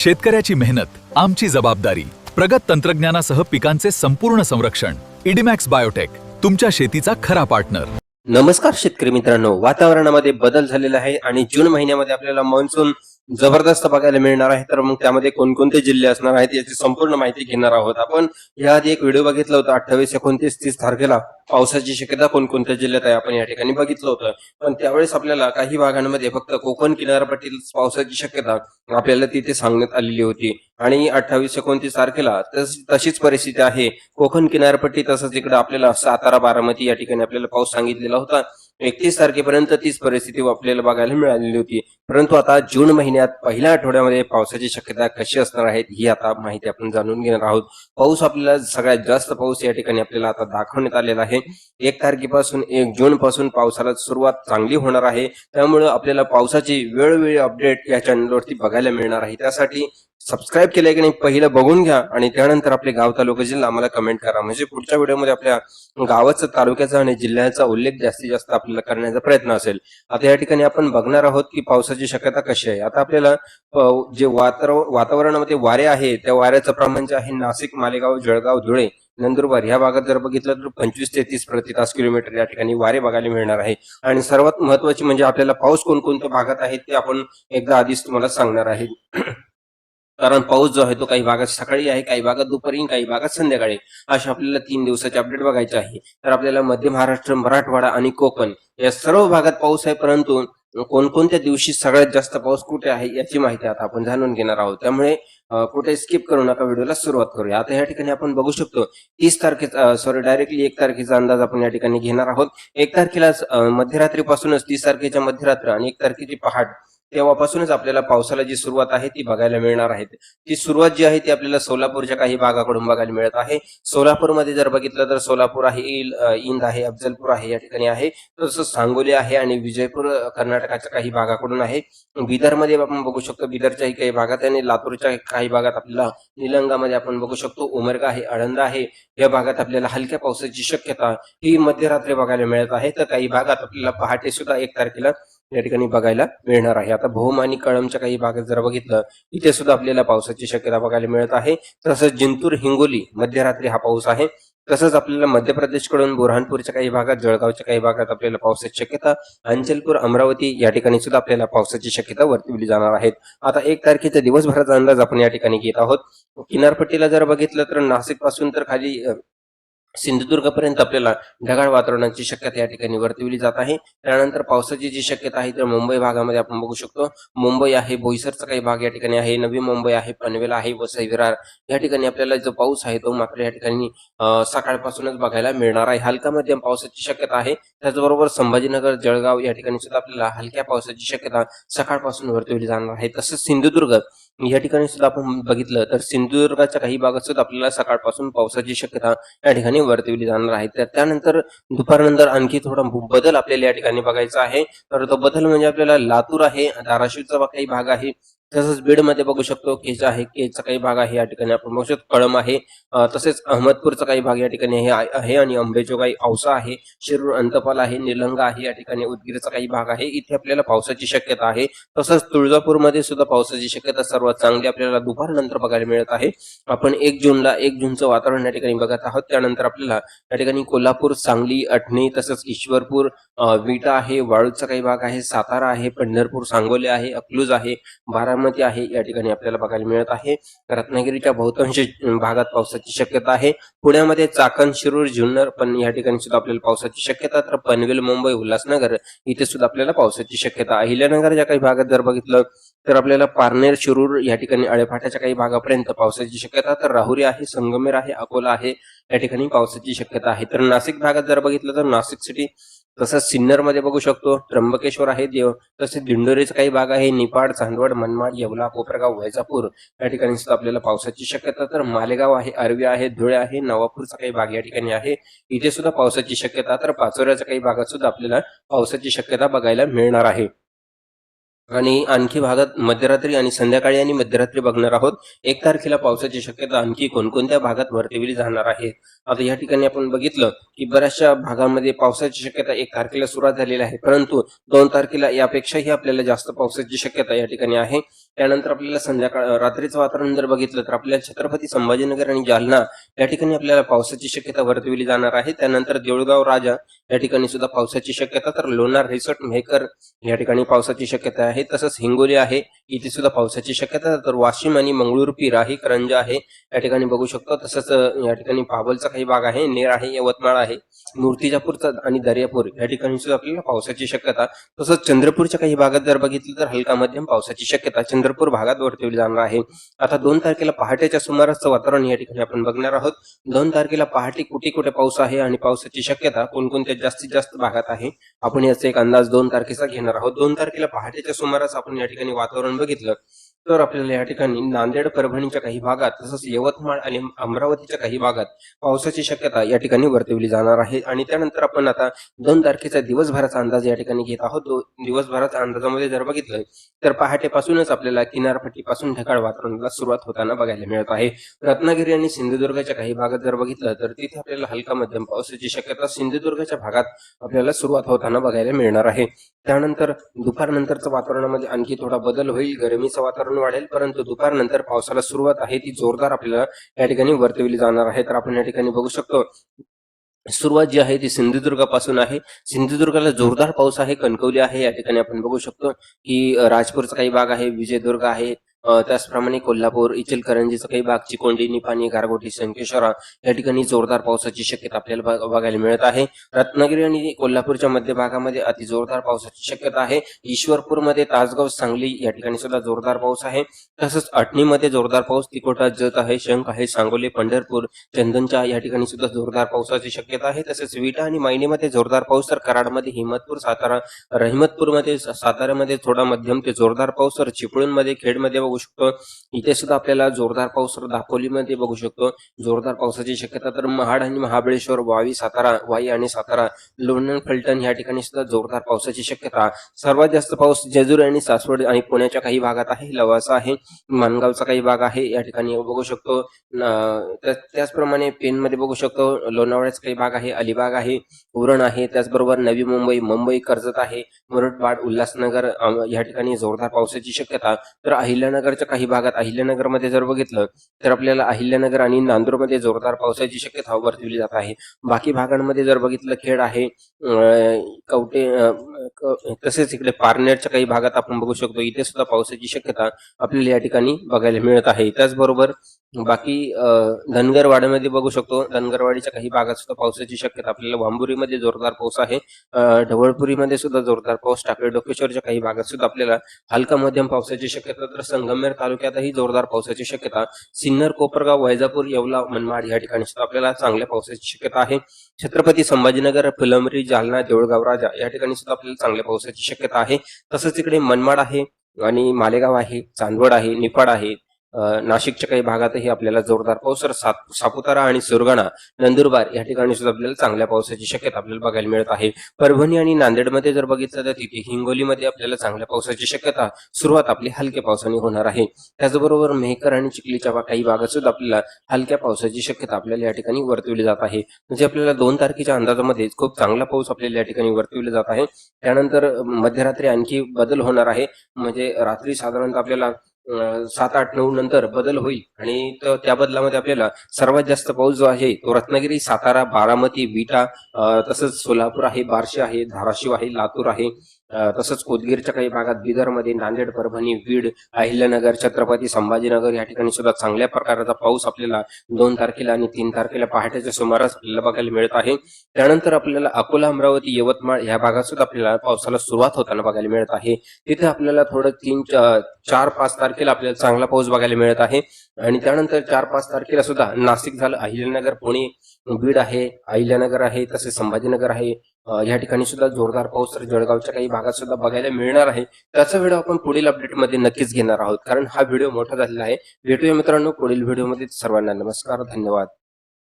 शेतकऱ्याची मेहनत आमची जबाबदारी. प्रगत तंत्रज्ञानासह पिकांचे संपूर्ण संरक्षण. इडीमॅक्स बायोटेक, तुमच्या शेतीचा खरा पार्टनर. नमस्कार शेतकरी मित्रांनो, वातावरणामध्ये बदल झालेला आहे आणि जून महिन्यामध्ये आपल्याला मान्सून जबरदस्त बघायला मिळणार आहे. तर मग त्यामध्ये कोणकोणते जिल्हे असणार आहेत याची संपूर्ण माहिती घेणार आहोत आपण. याआधी एक व्हिडिओ बघितला होता 28, 29, 30 तारखेला पावसाची शक्यता कोणकोणत्या जिल्ह्यात आहे आपण या ठिकाणी बघितलं होतं. पण त्यावेळेस आपल्याला काही भागांमध्ये फक्त कोकण किनारपट्टील पावसाची शक्यता आपल्याला तिथे सांगण्यात आलेली होती आणि 28, 29 तारखेला तशीच परिस्थिती आहे. कोकण किनारपट्टी तसंच इकडे आपल्याला सातारा, बारामती या ठिकाणी आपल्याला पाऊस सांगितलेला होता. 31 तारखेपर्यंत तीच परिस्थिती आपल्याला बघायला मिळालेली होती. परंतु आता जून महिन्यात पहिल्या आठवड्यामध्ये पावसाची शक्यता कशी असणार आहे ही आता माहिती आपण जाणून घेणार आहोत. पाऊस आपल्याला सगळ्यात जास्त पाऊस या ठिकाणी आपल्याला आता दाखवण्यात आलेला आहे. 1 तारखेपासून 1 जून पासून पावसाला सुरुवात चांगली होणार आहे. त्यामुळे आपल्याला पावसाची वेळोवेळी अपडेट या चॅनलवरती बघायला मिळणार आहे. त्यासाठी सबस्क्राईब केलंय की नाही पहिलं बघून घ्या आणि त्यानंतर आपले गाव, तालुका, जिल्हा आम्हाला कमेंट करा. म्हणजे पुढच्या व्हिडिओमध्ये आपल्या गावाचा, तालुक्याचा आणि जिल्ह्याचा उल्लेख जास्तीत जास्त आपल्याला करण्याचा प्रयत्न असेल. आता या ठिकाणी आपण बघणार आहोत की पावसाची शक्यता कशी आहे. आता आपल्याला जे वातावरणामध्ये वारे आहे त्या वाऱ्याचं प्रमाण जे आहे नाशिक, मालेगाव, जळगाव, धुळे, नंदुरबार या भागात जर बघितलं तर 25 ते 30 प्रति तास किलोमीटर या ठिकाणी वारे बघायला मिळणार आहे. आणि सर्वात महत्वाची म्हणजे आपल्याला पाऊस कोणकोणत्या भागात आहे ते आपण एकदा आधीच तुम्हाला सांगणार आहे. कारण पाऊस जो आहे तो काही भागात सकाळी आहे, काही भागात दुपारी, काही भागात संध्याकाळी, अशा आपल्याला 3 दिवसाचे अपडेट बघायचे आहे. तर आपल्याला मध्य महाराष्ट्र, मराठवाडा आणि कोकण या सर्व भागात पाऊस आहे. परंतु कोणकोणत्या दिवशी सगळ्यात जास्त पाऊस कुठे आहे याची माहिती आता आपण जाणून घेणार आहोत. त्यामुळे कुठे स्किप करू नका, व्हिडिओला सुरुवात करूया. आता या ठिकाणी आपण बघू शकतो 30 तारखेचा डायरेक्टली 1 तारखेचा अंदाज आपण या ठिकाणी घेणार आहोत. 1 तारखेला मध्यरात्रीपासूनच 30 तारखेच्या मध्यरात्र आणि 1 तारखेची पहाट तेव्हापासूनच आपल्याला पावसाला जी सुरुवात आहे ती बघायला मिळणार आहे. ती सुरुवात जी आहे ती आपल्याला सोलापूरच्या काही भागाकडून बघायला मिळत आहे. सोलापूरमध्ये जर बघितलं तर सोलापूर आहे, इंद आहे, अफजलपूर आहे या ठिकाणी आहे. तसंच सांगोली आहे आणि विजयपूर कर्नाटकाच्या काही भागाकडून आहे. बिदरमध्ये आपण बघू शकतो, बिदरच्याही काही भागात आणि लातूरच्या काही भागात आपल्याला निलंगामध्ये आपण बघू शकतो, उमरगा आहे, आळंद आहे या भागात आपल्याला हलक्या पावसाची शक्यता ही मध्यरात्री बघायला मिळत आहे. तर काही भागात आपल्याला पहाटे सुद्धा 1 तारखेला या ठिकाणी बघायला मिळणार आहे. आता भूम आणि कळमच्या काही भागात जर बघितलं इथे सुद्धा आपल्याला पावसाची शक्यता बघायला मिळत आहे. तसंच जिंतूर, हिंगोली मध्यरात्री हा पाऊस आहे. तसंच आपल्याला मध्य प्रदेशकडून बुरहानपूरच्या काही भागात, जळगावच्या काही भागात आपल्याला पावसाची शक्यता, अंचलपूर, अमरावती या ठिकाणी सुद्धा आपल्याला पावसाची शक्यता वर्तवली जाणार आहेत. आता 1 तारखेच्या दिवसभराचा अंदाज आपण या ठिकाणी घेत आहोत. किनारपट्टीला जर बघितलं तर नाशिक पासून तर खाली सिंधुदुर्ग पर्यंत आपल्याला ढगाळ वातावरणाची शक्यता या ठिकाणी वर्तवली जात आहे. त्यानंतर पावसाची जी शक्यता आहे तर मुंबई भागामध्ये आपण बघू शकतो, मुंबई आहे, बोईसरचा काही भाग या ठिकाणी आहे, नवी मुंबई आहे, पनवेल आहे, वसई विरार या ठिकाणी आपल्याला जो पाऊस आहे तो मात्र या ठिकाणी सकाळपासूनच बघायला मिळणार आहे. हलका मध्यम पावसाची शक्यता आहे. त्याचबरोबर संभाजीनगर, जळगाव या ठिकाणी सुद्धा आपल्याला हलक्या पावसाची शक्यता सकाळपासून वर्तवली जाणार आहे. तसंच सिंधुदुर्ग या ठिकाणी सुद्धा आपण बघितलं तर सिंधुदुर्गाच्या काही भागात सुद्धा आपल्याला सकाळपासून पावसाची शक्यता या ठिकाणी वर्तवली जाणार आहे. त्यानंतर दुपारनंतर आणखी थोडा बदल आपल्याला या ठिकाणी बघायचा आहे. तर तो बदल म्हणजे आपल्याला लातूर आहे, धाराशिवचा काही भाग आहे, तसंच बीड मध्ये बघू शकतो, केज आहे, केजचा काही भाग आहे या ठिकाणी आपण बघू शकतो, कळम आहे, तसेच अहमदपूरचा काही भाग या ठिकाणी आहे आणि अंबेजोगाई, औसा आहे, शिरूर, अंतपाल आहे, निलंगा आहे या ठिकाणी, उदगीरचा काही भाग आहे, इथे आपल्याला पावसाची शक्यता आहे. तसंच तुळजापूरमध्ये सुद्धा पावसाची शक्यता सर्वात चांगली आपल्याला दुपारनंतर बघायला मिळत आहे. आपण 1 जूनचं वातावरण या ठिकाणी बघत आहोत. त्यानंतर आपल्याला या ठिकाणी कोल्हापूर, सांगली, अटणी, तसंच ईश्वरपूर, विटा आहे, वाळूचा काही भाग आहे, सातारा आहे, पंढरपूर, सांगोले आहे, अकलूज आहे, बारामती आहे या ठिकाणी आपल्याला बघायला मिळत आहे. रत्नागिरीच्या बहुतांश भागात पावसाची शक्यता आहे. पुण्यामध्ये चाकण, शिरूर, जुन्नर पण या ठिकाणी सुद्धा आपल्याला पावसाची शक्यता. तर पनवेल, मुंबई, उल्हासनगर इथे सुद्धा आपल्याला पावसाची शक्यता. अहिल्यानगरच्या काही भागात जर बघितलं तर आपल्याला पारनेर, शिरूर या ठिकाणी आळेफाट्याच्या काही भागापर्यंत पावसाची शक्यता. तर राहुरी आहे, संगमेर आहे, अकोला आहे या ठिकाणी पावसाची शक्यता आहे. तर नाशिक भागात जर बघितलं तर नाशिक सिटी, तसंच सिन्नर मध्ये बघू शकतो, त्र्यंबकेश्वर आहे, तसेच दिंडोरीचा काही भाग आहे, निपाड, चांदवड, मनमाड, येवला, कोपरगाव, वैजापूर या ठिकाणी सुद्धा आपल्याला पावसाची शक्यता. तर मालेगाव आहे, आर्वी आहे, धुळे आहे, नवापूरचा काही भाग या ठिकाणी आहे, इथे सुद्धा पावसाची शक्यता. तर पाचोऱ्याच्या काही भागात सुद्धा आपल्याला पावसाची शक्यता बघायला मिळणार आहे. आणि आणखी भागात मध्यरात्री आणि संध्याकाळी आणि मध्यरात्री बघणार आहोत. 1 तारखेला पावसाची शक्यता आणखी कोणकोणत्या भागात वर्तवली जाणार आहे. आता या ठिकाणी आपण बघितलं की बऱ्याचशा भागांमध्ये पावसाची शक्यता 1 तारखेला सुरुवात झालेली आहे, परंतु 2 तारखेला यापेक्षाही आपल्याला जास्त पावसाची शक्यता या ठिकाणी आहे. त्यानंतर आपल्याला रात्रीचं वातावरण जर बघितलं तर आपल्याला छत्रपती संभाजीनगर आणि जालना या ठिकाणी आपल्याला पावसाची शक्यता वर्तविली जाणार आहे. त्यानंतर देऊळगाव राजा या ठिकाणी सुद्धा पावसाची शक्यता, तर लोणार रिसोर्ट मेहकर या ठिकाणी पावसाची शक्यता आहे. तसंच हिंगोली आहे, इथे सुद्धा पावसाची शक्यता, तर वाशिम आणि मंगळुरू राही करंजा आहे या ठिकाणी बघू शकतो. तसंच या ठिकाणी पाबलचा काही भाग आहे, नेर आहे, यवतमाळ आहे, मूर्तिजापूरचा आणि दर्यापूर या ठिकाणी सुद्धा आपल्याला पावसाची शक्यता. तसंच चंद्रपूरच्या काही भागात जर बघितलं तर हलका मध्यम पावसाची शक्यता चंद्रपूर भागात वर्तवली जाणार आहे. आता 2 तारखेला पहाटेच्या सुमारासचं वातावरण या ठिकाणी आपण बघणार आहोत. 2 तारखेला पहाटे कुठे कुठे पाऊस आहे आणि पावसाची शक्यता कोणकोणत्या जास्तीत जास्त भागात आहे, आपण याचा एक अंदाज 2 तारखेचा घेणार आहोत. 2 तारखेला पहाटेच्या सुमारास आपण या ठिकाणी वातावरण बघितलं तर आपल्याला या ठिकाणी नांदेड परभणीच्या काही भागात, तसंच यवतमाळ आणि अमरावतीच्या काही भागात पावसाची शक्यता या ठिकाणी वर्तवली जाणार आहे. आणि त्यानंतर आपण आता 2 तारखेचा दिवसभराचा अंदाज या ठिकाणी घेत आहोत. दिवसभराच्या अंदाजामध्ये जर बघितलं तर पहाटेपासूनच आपल्याला किनारपट्टीपासून ढगाळ वातावरणाला सुरुवात होताना बघायला मिळत आहे. रत्नागिरी आणि सिंधुदुर्गच्या काही भागात जर बघितलं तर तिथे आपल्याला हलका मध्यम पावसाची शक्यता सिंधुदुर्गच्या भागात आपल्याला सुरुवात होताना बघायला मिळणार आहे. त्यानंतर दुपारनंतरच्या वातावरणामध्ये आणखी थोडा बदल होईल, गरमीचं वातावरण वाढेल, परंतु दुपारनंतर पावसाला सुरुवात आहे ती जोरदार आपल्याला या ठिकाणी वर्तवली जाणार आहे. तर आपण या ठिकाणी बघू शकतो सुरुवात जी आहे ती सिंधुदुर्गापासून आहे. सिंधुदुर्गाला जोरदार पाऊस आहे, कणकवली आहे या ठिकाणी आपण बघू शकतो की राजपूरचा काही भाग आहे, विजयदुर्ग आहे, त्याचप्रमाणे कोल्हापूर, इचलकरंजीचा काही भाग, चिकोंडी, निपाणी, गारगोटी, संकेश्वरा या ठिकाणी जोरदार पावसाची शक्यता आपल्याला बघायला मिळत आहे. रत्नागिरी आणि कोल्हापूरच्या मध्य भागामध्ये अति जोरदार पावसाची शक्यता आहे. ईश्वरपूरमध्ये, तासगाव, सांगली या ठिकाणी सुद्धा जोरदार पाऊस आहे. तसंच अटणीमध्ये जोरदार पाऊस, तिकोटा, जत आहे, शंख आहे, सांगोले, पंढरपूर, चंदनच्या या ठिकाणी सुद्धा जोरदार पावसाची शक्यता आहे. तसेच विटा आणि मायनीमध्ये जोरदार पाऊस, तर कराडमध्ये, हिम्मतपूर, सातारा, रहिमतपूरमध्ये, साताऱ्यामध्ये थोडा मध्यम ते जोरदार पाऊस, तर चिपळूणमध्ये, खेडमध्ये बघू शकतो इथे सुद्धा आपल्याला जोरदार पाऊस, दापोलीमध्ये बघू शकतो जोरदार पावसाची शक्यता, तर महाड आणि महाबळेश्वर, वाई आणि सातारा, लोणंद, फलटण या ठिकाणी सुद्धा जोरदार पावसाची शक्यता. सर्वात जास्त पाऊस जेजूर आणि सासवड आणि पुण्याच्या काही भागात आहे, लवासा आहे, मानगावचा काही भाग आहे या ठिकाणी बघू शकतो. त्याचप्रमाणे पेनमध्ये बघू शकतो लोणावळ्याचा काही भाग आहे, अलिबाग आहे, उरण आहे, त्याचबरोबर नवी मुंबई, कर्जत आहे, मुरडपाड, उल्हासनगर या ठिकाणी जोरदार पावसाची शक्यता. तर अहिल्यानगरच्या काही भागात, अहिल्यानगरमध्ये जर बघितलं तर आपल्याला अहिल्यानगर आणि नांदूरमध्ये जोरदार पावसाची शक्यता वर्तवली जात आहे. बाकी भागांमध्ये जर बघितलं खेड आहे, कवटे, तसेच इकडे पारनेरच्या काही भागात आपण बघू शकतो इथे सुद्धा पावसाची शक्यता आपल्याला या ठिकाणी बघायला मिळत आहे. त्याचबरोबर बाकी धनगरवाड्यामध्ये बघू शकतो, धनगरवाडीच्या काही भागात सुद्धा पावसाची शक्यता आपल्याला. वांबुरीमध्ये जोरदार पाऊस आहे, ढवळपुरीमध्ये सुद्धा जोरदार पाऊस, टाकळी डोकेश्वरच्या काही भागात सुद्धा आपल्याला हलका मध्यम पावसाची शक्यता, तर संगमनेर तालुक्यातही जोरदार पावसाची शक्यता. सिन्नर, कोपरगाव, वैजापूर, येवला, मनमाड या ठिकाणी सुद्धा आपल्याला चांगल्या पावसाची शक्यता आहे. छत्रपती संभाजीनगर, फुलंब्री, जालना, देऊळगाव राजा या ठिकाणी सुद्धा आपल्याला चांगल्या पावसाची शक्यता आहे. तसंच इकडे मनमाड आहे आणि मालेगाव आहे, चांदवड आहे, निफाड आहे, नाशिकच्या काही भागातही आपल्याला जोरदार पाऊस, तर सापुतारा आणि सुरगाणा, नंदुरबार या ठिकाणी सुद्धा आपल्याला चांगल्या पावसाची शक्यता आपल्याला बघायला मिळत आहे. परभणी आणि नांदेडमध्ये जर बघितलं तर तिथे हिंगोलीमध्ये आपल्याला चांगल्या पावसाची शक्यता सुरुवात आपली हलक्या पावसाने होणार आहे. त्याचबरोबर मेहकर आणि चिखलीच्या काही भागात सुद्धा आपल्याला हलक्या पावसाची शक्यता आपल्याला या ठिकाणी वर्तवली जात आहे. म्हणजे आपल्याला 2 तारखेच्या अंदाजामध्ये खूप चांगला पाऊस आपल्याला या ठिकाणी वर्तवला जात आहे. त्यानंतर मध्यरात्री आणखी बदल होणार आहे, म्हणजे रात्री साधारणतः आपल्याला 7, 8, 9 नंतर बदल होईल आणि त्या बदलामध्ये आपल्याला सर्वात जास्त पाऊस जो आहे तो रत्नागिरी, सातारा, बारामती, विटा, तसंच सोलापूर आहे, बार्शी आहे, धाराशिव आहे, लातूर आहे, तसंच उदगीरच्या काही भागात, बिदरमध्ये, नांदेड, परभणी, बीड, अहिल्यानगर, छत्रपती संभाजीनगर या ठिकाणी सुद्धा चांगल्या प्रकारचा पाऊस आपल्याला 2 तारखेला आणि 3 तारखेला पहाटेच्या सुमारास आपल्याला बघायला मिळत आहे. त्यानंतर आपल्याला अकोला, अमरावती, यवतमाळ या भागात सुद्धा आपल्याला पावसाला सुरुवात होताना बघायला मिळत आहे. तिथे आपल्याला थोडं 3, 4, 5 तारखेला आपल्याला चांगला पाऊस बघायला मिळत आहे. आणि त्यानंतर 4, 5 तारखेला सुद्धा नाशिक झालं, अहिल्यानगर, पुणे, बीड आहे, अहिल्यानगर आहे, तसेच संभाजीनगर आहे या ठिकाणी सुद्धा जोरदार पाऊस, तर जळगावच्या काही भागात सुद्धा बघायला मिळणार आहे. त्याचा व्हिडिओ आपण पुढील अपडेटमध्ये नक्कीच घेणार आहोत, कारण हा व्हिडिओ मोठा झालेला आहे. भेटूया मित्रांनो पुढील व्हिडिओमध्ये. सर्वांना नमस्कार, धन्यवाद.